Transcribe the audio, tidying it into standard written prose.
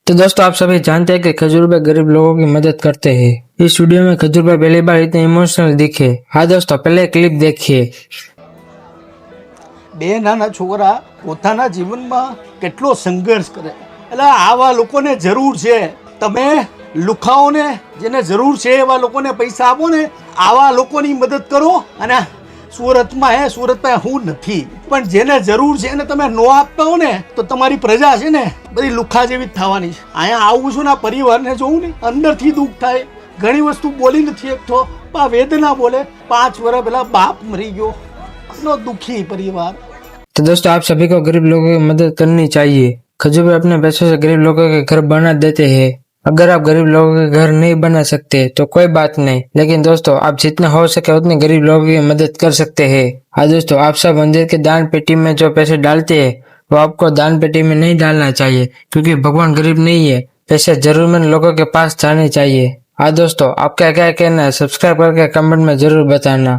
तो दोस्तों आप सभी जानते हैं कि खजूर भाई गरीब लोगों की मदद करते हैं। इस वीडियो में खजूर भाई पहली बार इतने इमोशनल दिखे। हाँ दोस्तों, पहले क्लिप देखिए। બે નાના છોકરા પોતાના જીવનમાં કેટલો સંઘર્ષ કરે, એટલે આવા લોકોને જરૂર છે। તમે લુખાઓને જેને જરૂર છે એવા લોકોને પૈસા આપો ને, આવા લોકોની મદદ કરો। અને સુરતમાં સુરતમાં હું નથી, પણ જેને જરૂર છે એને તમે નો આપતા હો ને તો તમારી પ્રજા છે ને બધી લુખા જેવી જ થવાની છે। અહીંયા આવું છું ને, આ પરિવારને જોઉં ને અંદરથી દુઃખ થાય। ઘણી વસ્તુ બોલી નથી શકતો, આ વેદના બોલે। 5 વર્ષ પહેલા બાપ મરી ગયો, એટલો દુઃખી પરિવાર। तो दोस्तों आप सभी को गरीब लोगों की मदद करनी चाहिए। खजूर भाई अपने पैसों से गरीब लोगों के घर बना देते हैं। अगर आप गरीब लोगों के घर नहीं बना सकते तो कोई बात नहीं, लेकिन दोस्तों आप जितना हो सके उतने गरीब लोगों की मदद कर सकते हैं। हाँ दोस्तों, आप सब मंदिर के दान पेटी में जो पैसे डालते हैं वो आपको दान पेटी में नहीं डालना चाहिए, क्योंकि भगवान गरीब नहीं है। पैसे जरूरतमंद लोगों के पास जाने चाहिए। हाँ दोस्तों, आपका क्या कहना है सब्सक्राइब करके कमेंट में जरूर बताना।